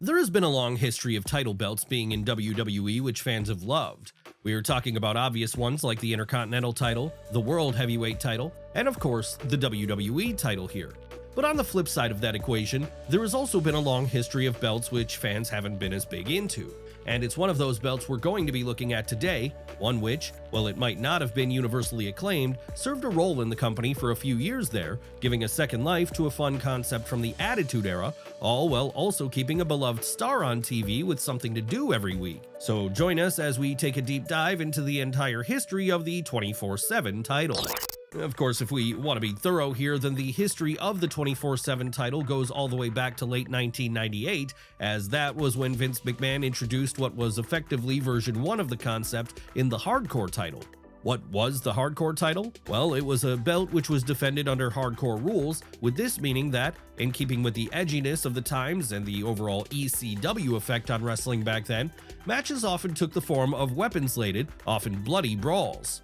There has been a long history of title belts being in WWE which fans have loved. We are talking about obvious ones like the Intercontinental title, the World Heavyweight title, and of course, the WWE title here. But on the flip side of that equation, there has also been a long history of belts which fans haven't been as big into. And it's one of those belts we're going to be looking at today, one which, while it might not have been universally acclaimed, served a role in the company for a few years there, giving a second life to a fun concept from the Attitude Era, all while also keeping a beloved star on TV with something to do every week. So join us as we take a deep dive into the entire history of the 24/7 title. Of course, if we want to be thorough here, then the history of the 24/7 title goes all the way back to late 1998, as that was when Vince McMahon introduced what was effectively version 1 of the concept in the Hardcore title. What was the Hardcore title? Well, it was a belt which was defended under hardcore rules, with this meaning that, in keeping with the edginess of the times and the overall ECW effect on wrestling back then, matches often took the form of weapons-laden, often bloody brawls.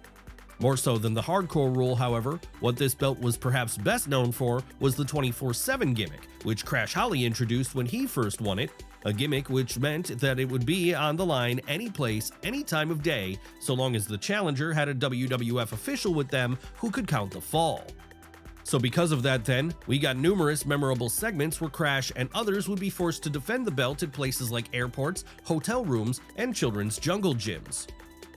More so than the hardcore rule, however, what this belt was perhaps best known for was the 24/7 gimmick, which Crash Holly introduced when he first won it, a gimmick which meant that it would be on the line any place, any time of day, so long as the challenger had a WWF official with them who could count the fall. So because of that then, we got numerous memorable segments where Crash and others would be forced to defend the belt at places like airports, hotel rooms, and children's jungle gyms.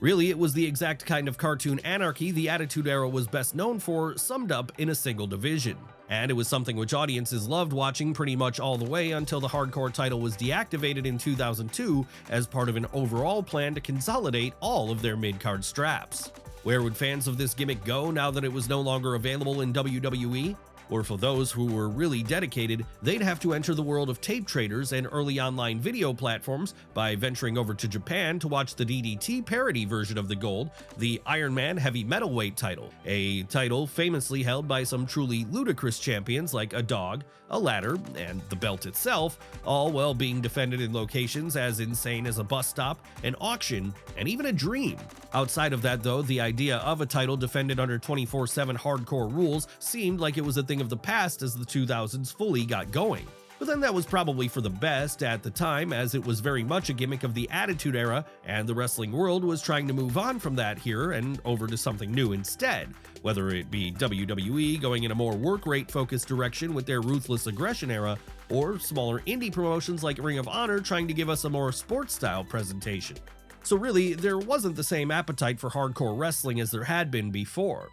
Really, it was the exact kind of cartoon anarchy the Attitude Era was best known for, summed up in a single division. And it was something which audiences loved watching pretty much all the way until the Hardcore title was deactivated in 2002 as part of an overall plan to consolidate all of their mid-card straps. Where would fans of this gimmick go now that it was no longer available in WWE? Or for those who were really dedicated, they'd have to enter the world of tape traders and early online video platforms by venturing over to Japan to watch the DDT parody version of the gold, the Iron Man Heavy Metalweight title, a title famously held by some truly ludicrous champions like a dog, a ladder, and the belt itself, all while being defended in locations as insane as a bus stop, an auction, and even a dream. Outside of that though, the idea of a title defended under 24/7 hardcore rules seemed like it was a thing of the past as the 2000s fully got going. But then that was probably for the best at the time, as it was very much a gimmick of the Attitude Era, and the wrestling world was trying to move on from that here and over to something new instead, whether it be WWE going in a more work rate focused direction with their Ruthless Aggression era, or smaller indie promotions like Ring of Honor trying to give us a more sports style presentation. So really, there wasn't the same appetite for hardcore wrestling as there had been before.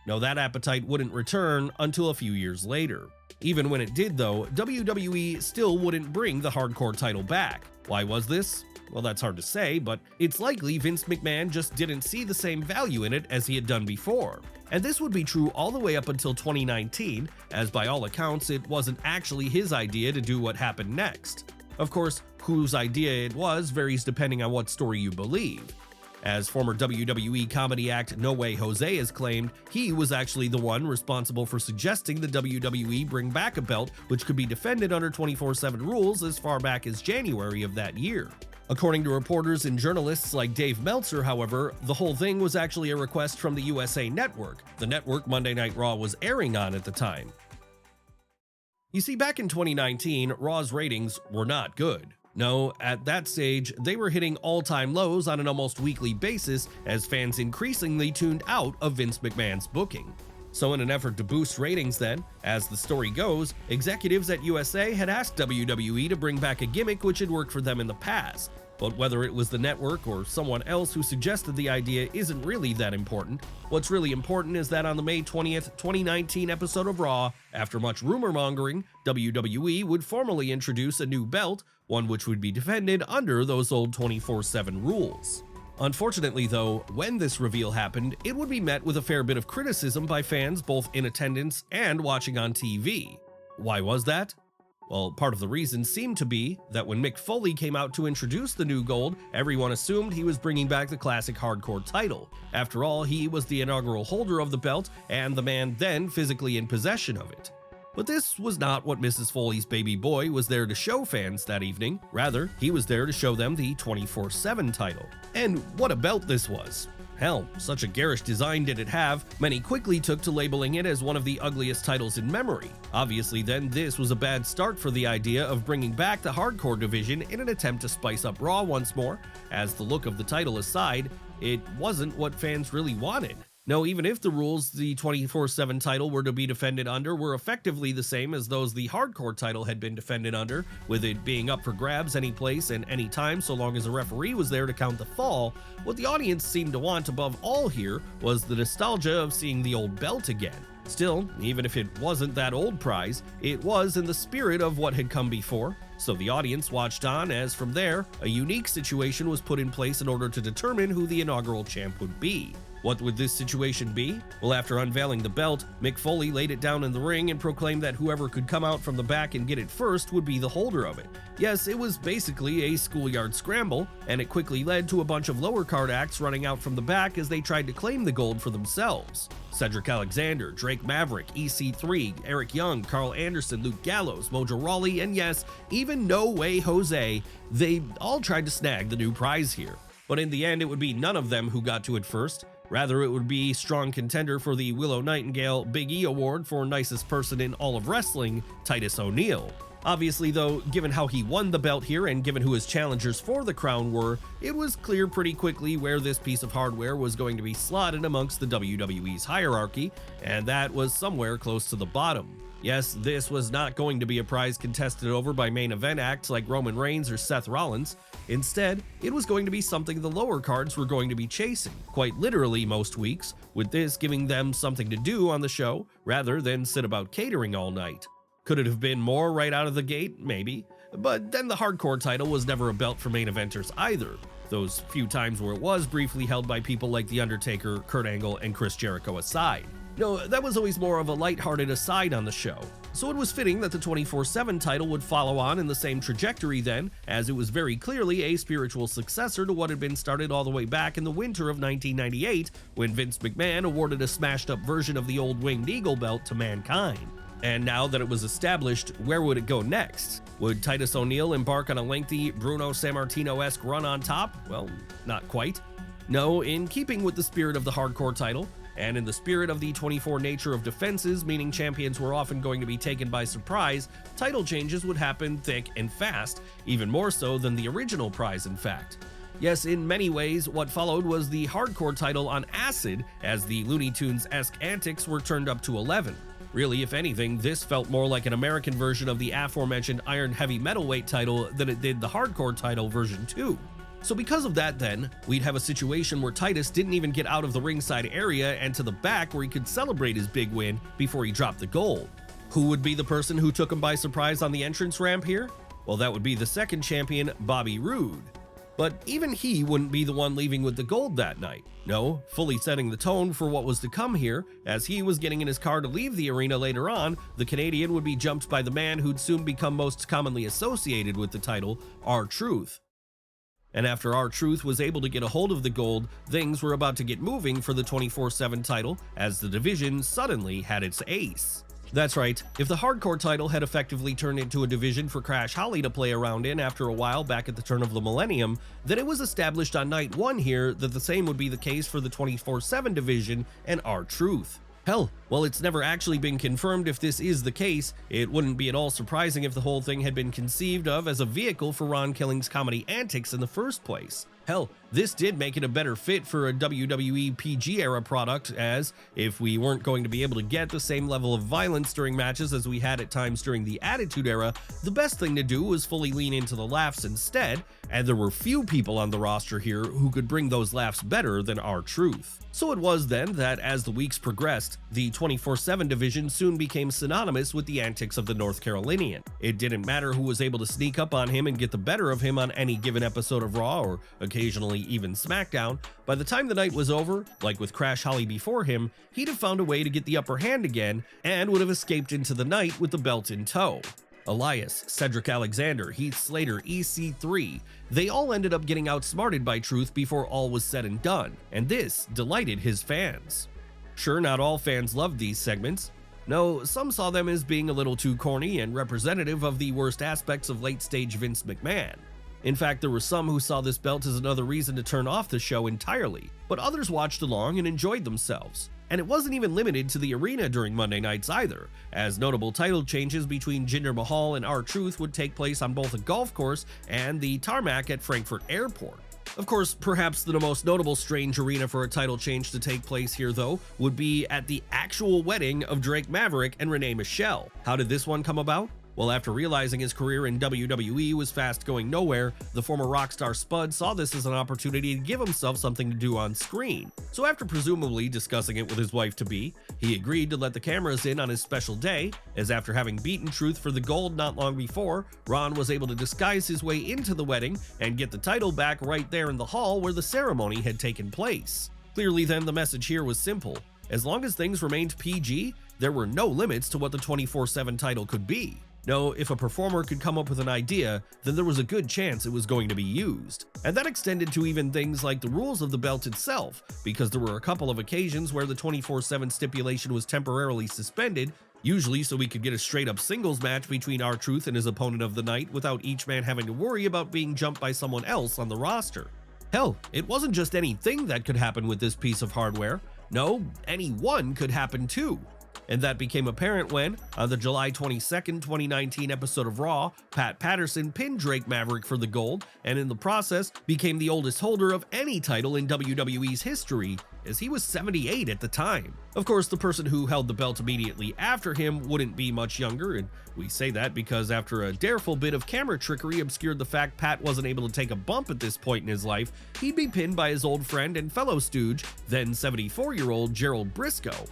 No, that appetite wouldn't return until a few years later. Even when it did though, WWE still wouldn't bring the hardcore title back. Why was this? Well, that's hard to say, but it's likely Vince McMahon just didn't see the same value in it as he had done before. And this would be true all the way up until 2019, as by all accounts it wasn't actually his idea to do what happened next. Of course, whose idea it was varies depending on what story you believe. As former WWE comedy act No Way Jose has claimed, he was actually the one responsible for suggesting the WWE bring back a belt which could be defended under 24/7 rules as far back as January of that year. According to reporters and journalists like Dave Meltzer, however, the whole thing was actually a request from the USA Network, the network Monday Night Raw was airing on at the time. You see, back in 2019, Raw's ratings were not good. No, at that stage, they were hitting all-time lows on an almost weekly basis as fans increasingly tuned out of Vince McMahon's booking. So in an effort to boost ratings then, as the story goes, executives at USA had asked WWE to bring back a gimmick which had worked for them in the past. But whether it was the network or someone else who suggested the idea isn't really that important. What's really important is that on the May 20th, 2019 episode of Raw, after much rumor mongering, WWE would formally introduce a new belt, one which would be defended under those old 24/7 rules. Unfortunately though, when this reveal happened, it would be met with a fair bit of criticism by fans both in attendance and watching on TV. Why was that? Well, part of the reason seemed to be that when Mick Foley came out to introduce the new gold, everyone assumed he was bringing back the classic hardcore title. After all, he was the inaugural holder of the belt and the man then physically in possession of it. But this was not what Mrs. Foley's baby boy was there to show fans that evening. Rather, he was there to show them the 24/7 title. And what a belt this was. Hell, such a garish design did it have, many quickly took to labeling it as one of the ugliest titles in memory. Obviously then, this was a bad start for the idea of bringing back the hardcore division in an attempt to spice up Raw once more, as the look of the title aside, it wasn't what fans really wanted. No, even if the rules the 24/7 title were to be defended under were effectively the same as those the hardcore title had been defended under, with it being up for grabs any place and any time so long as a referee was there to count the fall, what the audience seemed to want above all here was the nostalgia of seeing the old belt again. Still, even if it wasn't that old prize, it was in the spirit of what had come before, so the audience watched on as from there, a unique situation was put in place in order to determine who the inaugural champ would be. What would this situation be? Well, after unveiling the belt, Mick Foley laid it down in the ring and proclaimed that whoever could come out from the back and get it first would be the holder of it. Yes, it was basically a schoolyard scramble, and it quickly led to a bunch of lower card acts running out from the back as they tried to claim the gold for themselves. Cedric Alexander, Drake Maverick, EC3, Eric Young, Carl Anderson, Luke Gallows, Mojo Rawley, and yes, even No Way Jose, they all tried to snag the new prize here. But in the end, it would be none of them who got to it first. Rather, it would be strong contender for the Willow Nightingale Big E Award for nicest person in all of wrestling, Titus O'Neil. Obviously though, given how he won the belt here and given who his challengers for the crown were, it was clear pretty quickly where this piece of hardware was going to be slotted amongst the WWE's hierarchy, and that was somewhere close to the bottom. Yes, this was not going to be a prize contested over by main event acts like Roman Reigns or Seth Rollins. Instead, it was going to be something the lower cards were going to be chasing, quite literally most weeks, with this giving them something to do on the show rather than sit about catering all night. Could it have been more right out of the gate? Maybe. But then the hardcore title was never a belt for main eventers either, those few times where it was briefly held by people like The Undertaker, Kurt Angle, and Chris Jericho aside. No, that was always more of a lighthearted aside on the show, so it was fitting that the 24/7 title would follow on in the same trajectory then, as it was very clearly a spiritual successor to what had been started all the way back in the winter of 1998, when Vince McMahon awarded a smashed-up version of the old Winged Eagle belt to Mankind. And now that it was established, where would it go next? Would Titus O'Neil embark on a lengthy Bruno Sammartino-esque run on top? Well, not quite. No, in keeping with the spirit of the hardcore title, and in the spirit of the 24 nature of defenses, meaning champions were often going to be taken by surprise, title changes would happen thick and fast, even more so than the original prize in fact. Yes, in many ways, what followed was the hardcore title on acid, as the Looney Tunes-esque antics were turned up to 11. Really, if anything, this felt more like an American version of the aforementioned Iron Heavy Metalweight title than it did the hardcore title version 2. So because of that then, we'd have a situation where Titus didn't even get out of the ringside area and to the back where he could celebrate his big win before he dropped the gold. Who would be the person who took him by surprise on the entrance ramp here? Well, that would be the second champion, Bobby Roode. But even he wouldn't be the one leaving with the gold that night. No, fully setting the tone for what was to come here, as he was getting in his car to leave the arena later on, the Canadian would be jumped by the man who'd soon become most commonly associated with the title, R-Truth. And after R-Truth was able to get a hold of the gold, things were about to get moving for the 24/7 title, as the division suddenly had its ace. That's right, if the hardcore title had effectively turned into a division for Crash Holly to play around in after a while back at the turn of the millennium, then it was established on night one here that the same would be the case for the 24/7 division and R-Truth. Hell, while it's never actually been confirmed if this is the case, it wouldn't be at all surprising if the whole thing had been conceived of as a vehicle for Ron Killing's comedy antics in the first place. Hell, this did make it a better fit for a WWE PG era product, as if we weren't going to be able to get the same level of violence during matches as we had at times during the Attitude Era, the best thing to do was fully lean into the laughs instead, and there were few people on the roster here who could bring those laughs better than R-Truth. So it was then that as the weeks progressed, the 24/7 division soon became synonymous with the antics of the North Carolinian. It didn't matter who was able to sneak up on him and get the better of him on any given episode of Raw or occasionally even SmackDown. By the time the night was over, like with Crash Holly before him, he'd have found a way to get the upper hand again and would have escaped into the night with the belt in tow. Elias, Cedric Alexander, Heath Slater, EC3, they all ended up getting outsmarted by Truth before all was said and done, and this delighted his fans. Sure, not all fans loved these segments. No, some saw them as being a little too corny and representative of the worst aspects of late-stage Vince McMahon. In fact, there were some who saw this belt as another reason to turn off the show entirely, but others watched along and enjoyed themselves. And it wasn't even limited to the arena during Monday nights either, as notable title changes between Jinder Mahal and R-Truth would take place on both a golf course and the tarmac at Frankfurt Airport. Of course, perhaps the most notable strange arena for a title change to take place here, though, would be at the actual wedding of Drake Maverick and Renee Michelle. How did this one come about? Well, after realizing his career in WWE was fast going nowhere, the former rock star Spud saw this as an opportunity to give himself something to do on screen. So after presumably discussing it with his wife-to-be, he agreed to let the cameras in on his special day, as after having beaten Truth for the gold not long before, Ron was able to disguise his way into the wedding and get the title back right there in the hall where the ceremony had taken place. Clearly then, the message here was simple. As long as things remained PG, there were no limits to what the 24/7 title could be. No, if a performer could come up with an idea, then there was a good chance it was going to be used. And that extended to even things like the rules of the belt itself, because there were a couple of occasions where the 24/7 stipulation was temporarily suspended, usually so we could get a straight-up singles match between R-Truth and his opponent of the night without each man having to worry about being jumped by someone else on the roster. Hell, it wasn't just anything that could happen with this piece of hardware. No, anyone could happen too. And that became apparent when, on the July 22nd, 2019 episode of Raw, Pat Patterson pinned Drake Maverick for the gold, and in the process became the oldest holder of any title in WWE's history, as he was 78 at the time. Of course, the person who held the belt immediately after him wouldn't be much younger, and we say that because after a dareful bit of camera trickery obscured the fact Pat wasn't able to take a bump at this point in his life, he'd be pinned by his old friend and fellow stooge, then 74-year-old Gerald Briscoe.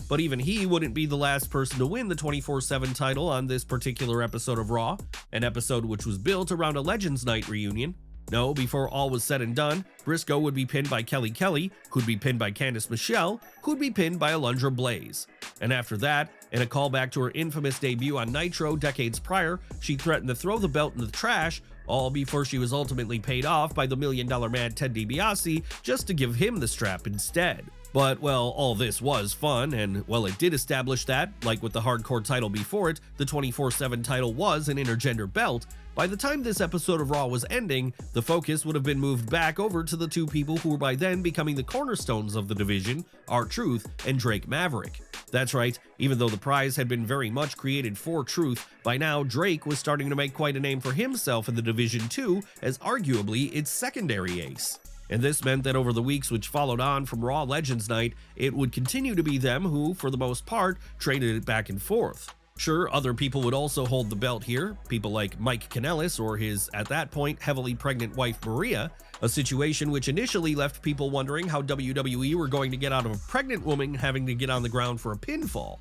But even he wouldn't be the last person to win the 24/7 title on this particular episode of Raw, an episode which was built around a Legends Night reunion. No, before all was said and done, Briscoe would be pinned by Kelly, who'd be pinned by Candice Michelle, who'd be pinned by Alundra Blaze. And after that, in a callback to her infamous debut on Nitro decades prior, she threatened to throw the belt in the trash, all before she was ultimately paid off by the $1 Million Man Ted DiBiase just to give him the strap instead. But, well, all this was fun, and while it did establish that, like with the hardcore title before it, the 24/7 title was an intergender belt, by the time this episode of Raw was ending, the focus would have been moved back over to the two people who were by then becoming the cornerstones of the division, R-Truth and Drake Maverick. That's right, even though the prize had been very much created for Truth, by now Drake was starting to make quite a name for himself in the division too, as arguably its secondary ace. And this meant that over the weeks which followed on from Raw Legends Night, it would continue to be them who, for the most part, traded it back and forth. Sure, other people would also hold the belt here, people like Mike Kanellis or his, at that point, heavily pregnant wife Maria, a situation which initially left people wondering how WWE were going to get out of a pregnant woman having to get on the ground for a pinfall.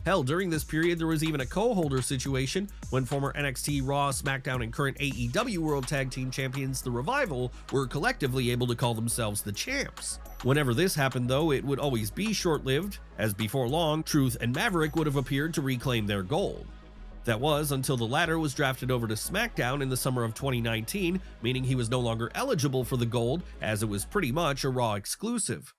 Hell, during this period, there was even a co-holder situation when former NXT, Raw, SmackDown, and current AEW World Tag Team Champions The Revival were collectively able to call themselves the Champs. Whenever this happened, though, it would always be short-lived, as before long, Truth and Maverick would have appeared to reclaim their gold. That was until the latter was drafted over to SmackDown in the summer of 2019, meaning he was no longer eligible for the gold, as it was pretty much a Raw exclusive.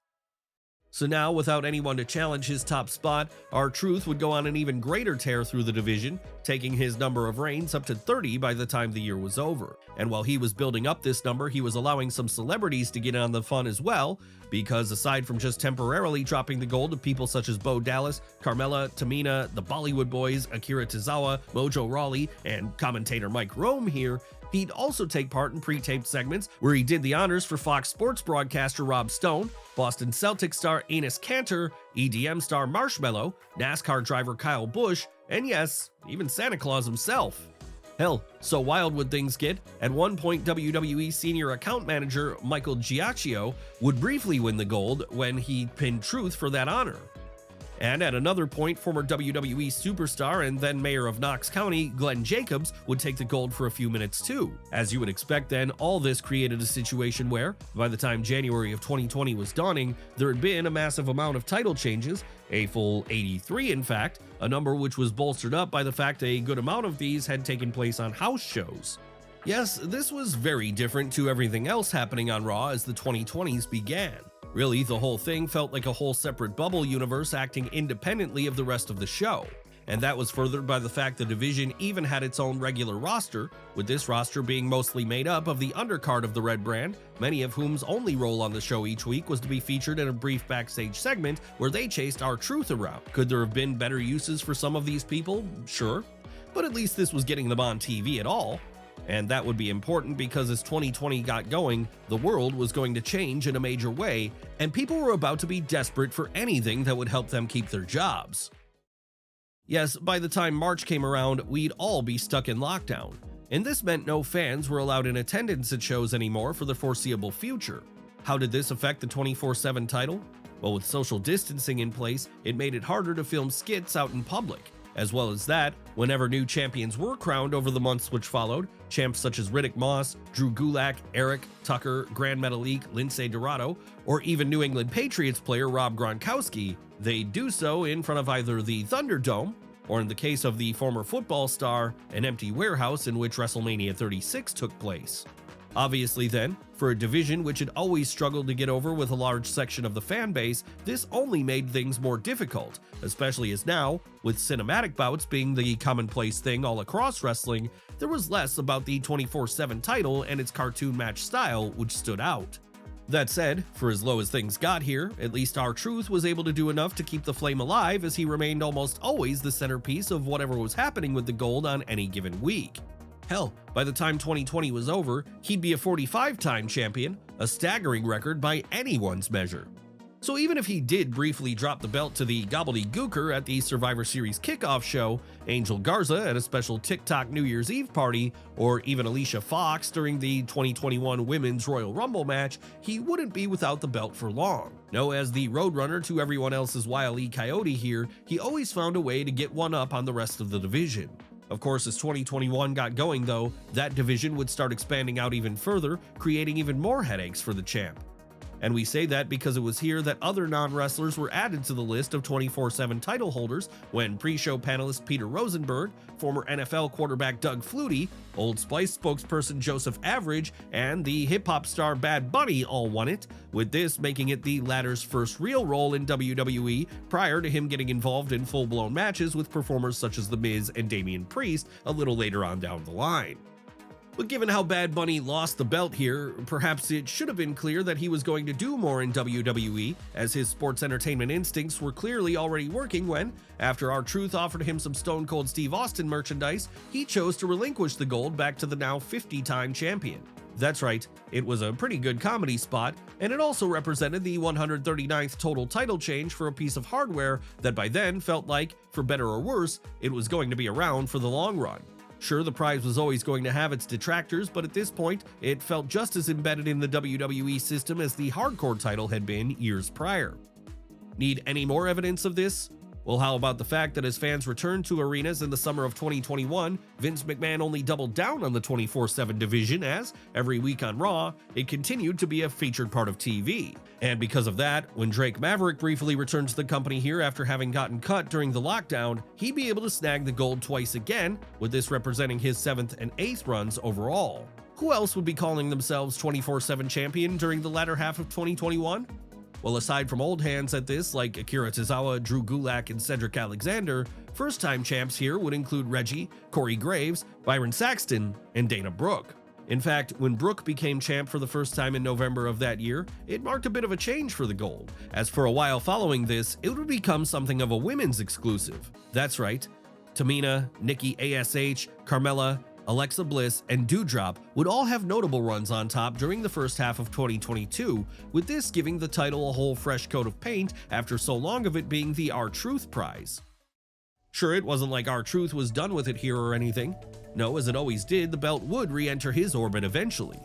So now, without anyone to challenge his top spot, R-Truth would go on an even greater tear through the division, taking his number of reigns up to 30 by the time the year was over. And while he was building up this number, he was allowing some celebrities to get in on the fun as well, because aside from just temporarily dropping the gold to people such as Bo Dallas, Carmella, Tamina, the Bollywood Boys, Akira Tozawa, Mojo Rawley, and commentator Mike Rome here, he'd also take part in pre-taped segments where he did the honors for Fox Sports broadcaster Rob Stone, Boston Celtics star Enes Kanter, EDM star Marshmello, NASCAR driver Kyle Busch, and yes, even Santa Claus himself. Hell, so wild would things get, at one point WWE senior account manager Michael Giacchio would briefly win the gold when he pinned Truth for that honor. And at another point, former WWE superstar and then mayor of Knox County, Glenn Jacobs, would take the gold for a few minutes too. As you would expect then, all this created a situation where, by the time January of 2020 was dawning, there had been a massive amount of title changes, a full 83 in fact, a number which was bolstered up by the fact a good amount of these had taken place on house shows. Yes, this was very different to everything else happening on Raw as the 2020s began. Really, the whole thing felt like a whole separate bubble universe acting independently of the rest of the show. and that was furthered by the fact the division even had its own regular roster, with this roster being mostly made up of the undercard of the Red brand, many of whom's only role on the show each week was to be featured in a brief backstage segment where they chased R-Truth around. Could there have been better uses for some of these people? Sure, but at least this was getting them on TV at all. And that would be important because as 2020 got going, the world was going to change in a major way, and people were about to be desperate for anything that would help them keep their jobs. Yes, by the time March came around, we'd all be stuck in lockdown, and this meant no fans were allowed in attendance at shows anymore for the foreseeable future. How did this affect the 24/7 title? Well, with social distancing in place, it made it harder to film skits out in public. As well as that, whenever new champions were crowned over the months which followed, champs such as Riddick Moss, Drew Gulak, Eric, Tucker, Grand Metalik, Lince Dorado, or even New England Patriots player Rob Gronkowski, they do so in front of either the Thunderdome, or in the case of the former football star, an empty warehouse in which WrestleMania 36 took place. Obviously then, for a division which had always struggled to get over with a large section of the fan base, this only made things more difficult, especially as now, with cinematic bouts being the commonplace thing all across wrestling, there was less about the 24/7 title and its cartoon match style which stood out. That said, for as low as things got here, at least R-Truth was able to do enough to keep the flame alive as he remained almost always the centerpiece of whatever was happening with the gold on any given week. Hell, by the time 2020 was over, he'd be a 45-time champion, a staggering record by anyone's measure. So even if he did briefly drop the belt to the gobbledygooker at the Survivor Series kickoff show, Angel Garza at a special TikTok New Year's Eve party, or even Alicia Fox during the 2021 Women's Royal Rumble match, he wouldn't be without the belt for long. No, as the Roadrunner to everyone else's Wile E. Coyote here, he always found a way to get one up on the rest of the division. Of course, as 2021 got going though, that division would start expanding out even further, creating even more headaches for the champ. And we say that because it was here that other non-wrestlers were added to the list of 24/7 title holders when pre-show panelist Peter Rosenberg, former NFL quarterback Doug Flutie, Old Spice spokesperson Joseph Average, and the hip-hop star Bad Bunny all won it, with this making it the latter's first real role in WWE prior to him getting involved in full-blown matches with performers such as The Miz and Damian Priest a little later on down the line. But given how Bad Bunny lost the belt here, perhaps it should have been clear that he was going to do more in WWE, as his sports entertainment instincts were clearly already working when, after R-Truth offered him some Stone Cold Steve Austin merchandise, he chose to relinquish the gold back to the now 50-time champion. That's right, it was a pretty good comedy spot, and it also represented the 139th total title change for a piece of hardware that by then felt like, for better or worse, it was going to be around for the long run. Sure, the prize was always going to have its detractors, but at this point, it felt just as embedded in the WWE system as the hardcore title had been years prior. Need any more evidence of this? Well, how about the fact that as fans returned to arenas in the summer of 2021, Vince McMahon only doubled down on the 24/7 division as, every week on Raw, it continued to be a featured part of TV. And because of that, when Drake Maverick briefly returned to the company here after having gotten cut during the lockdown, he'd be able to snag the gold twice again, with this representing his 7th and 8th runs overall. Who else would be calling themselves 24/7 champion during the latter half of 2021? Well, aside from old hands at this like Akira Tozawa, Drew Gulak, and Cedric Alexander, first-time champs here would include Reggie, Corey Graves, Byron Saxton, and Dana Brooke. In fact, when Brooke became champ for the first time in November of that year, it marked a bit of a change for the gold, as for a while following this, it would become something of a women's exclusive. That's right, Tamina, Nikki ASH, Carmella, Alexa Bliss, and Doudrop would all have notable runs on top during the first half of 2022, with this giving the title a whole fresh coat of paint after so long of it being the R-Truth prize. Sure, it wasn't like R-Truth was done with it here or anything. No, as it always did, the belt would re-enter his orbit eventually.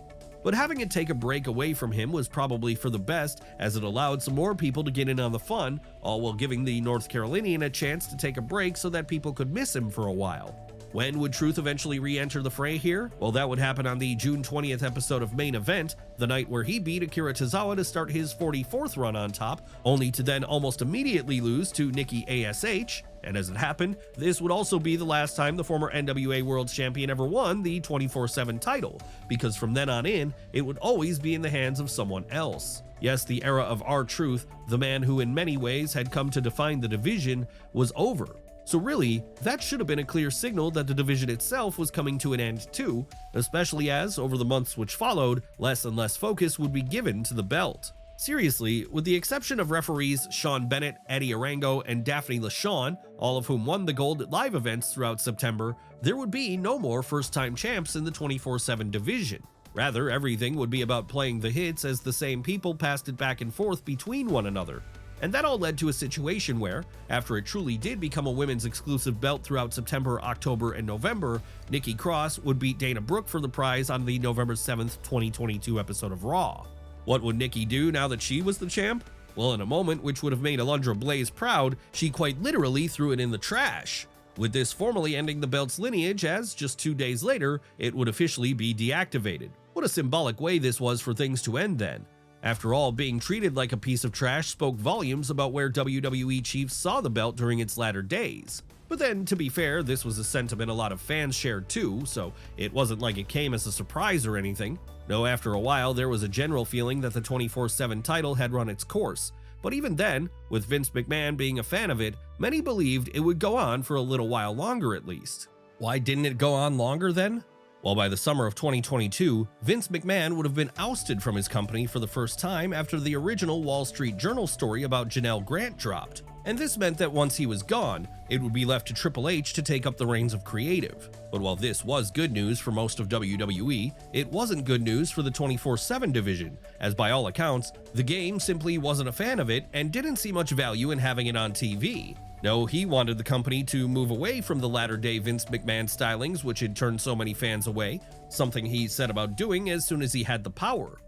But having it take a break away from him was probably for the best, as it allowed some more people to get in on the fun, all while giving the North Carolinian a chance to take a break so that people could miss him for a while. When would Truth eventually re-enter the fray here? Well, that would happen on the June 20th episode of Main Event, the night where he beat Akira Tozawa to start his 44th run on top, only to then almost immediately lose to Nikki ASH. And as it happened, this would also be the last time the former NWA World Champion ever won the 24/7 title, because from then on in, it would always be in the hands of someone else. Yes, the era of R-Truth, the man who in many ways had come to define the division, was over. So really, that should have been a clear signal that the division itself was coming to an end too, especially as, over the months which followed, less and less focus would be given to the belt. Seriously, with the exception of referees Sean Bennett, Eddie Arango, and Daphne LaShawn, all of whom won the gold at live events throughout September, there would be no more first-time champs in the 24/7 division. Rather, everything would be about playing the hits as the same people passed it back and forth between one another. And that all led to a situation where, after it truly did become a women's exclusive belt throughout September, October, and November, Nikki Cross would beat Dana Brooke for the prize on the November 7th, 2022 episode of Raw. What would Nikki do now that she was the champ? Well, in a moment which would have made Alundra Blaze proud, she quite literally threw it in the trash, with this formally ending the belt's lineage as, just 2 days later, it would officially be deactivated. What a symbolic way this was for things to end then. After all, being treated like a piece of trash spoke volumes about where WWE chiefs saw the belt during its latter days. But then, to be fair, this was a sentiment a lot of fans shared too, so it wasn't like it came as a surprise or anything. No, after a while, there was a general feeling that the 24/7 title had run its course. But even then, with Vince McMahon being a fan of it, many believed it would go on for a little while longer at least. Why didn't it go on longer then? Well, by the summer of 2022, Vince McMahon would have been ousted from his company for the first time after the original Wall Street Journal story about Janelle Grant dropped. And this meant that once he was gone, it would be left to Triple H to take up the reins of creative. But while this was good news for most of WWE, it wasn't good news for the 24/7 division, as by all accounts, the game simply wasn't a fan of it and didn't see much value in having it on TV. No, he wanted the company to move away from the latter-day Vince McMahon stylings which had turned so many fans away, something he set about doing as soon as he had the power.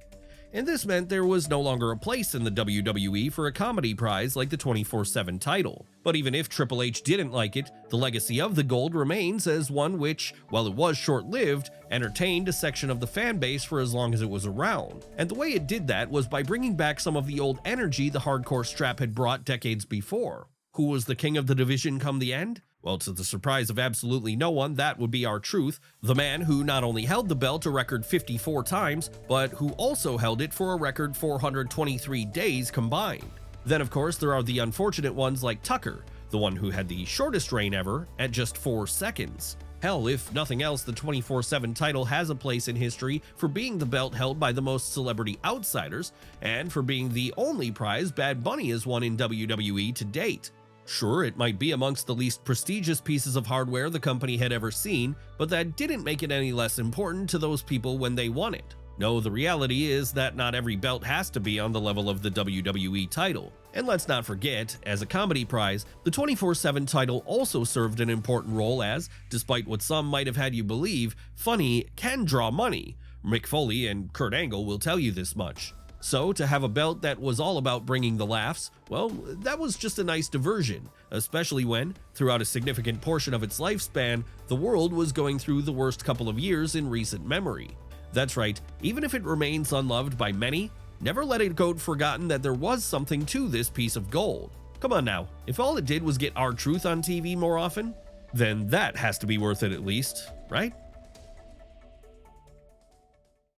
And this meant there was no longer a place in the WWE for a comedy prize like the 24/7 title. But even if Triple H didn't like it, the legacy of the gold remains as one which, while it was short-lived, entertained a section of the fan base for as long as it was around. And the way it did that was by bringing back some of the old energy the hardcore strap had brought decades before. Who was the king of the division come the end? Well, to the surprise of absolutely no one, that would be R-Truth, the man who not only held the belt a record 54 times, but who also held it for a record 423 days combined. Then of course there are the unfortunate ones like Tucker, the one who had the shortest reign ever at just 4 seconds. Hell, if nothing else, the 24/7 title has a place in history for being the belt held by the most celebrity outsiders, and for being the only prize Bad Bunny has won in WWE to date. Sure, it might be amongst the least prestigious pieces of hardware the company had ever seen, but that didn't make it any less important to those people when they won it. No, the reality is that not every belt has to be on the level of the WWE title. And let's not forget, as a comedy prize, the 24/7 title also served an important role as, despite what some might have had you believe, funny can draw money. Mick Foley and Kurt Angle will tell you this much. So, to have a belt that was all about bringing the laughs, well, that was just a nice diversion, especially when, throughout a significant portion of its lifespan, the world was going through the worst couple of years in recent memory. That's right, even if it remains unloved by many, never let it go forgotten that there was something to this piece of gold. Come on now, if all it did was get R-Truth on TV more often, then that has to be worth it at least, right?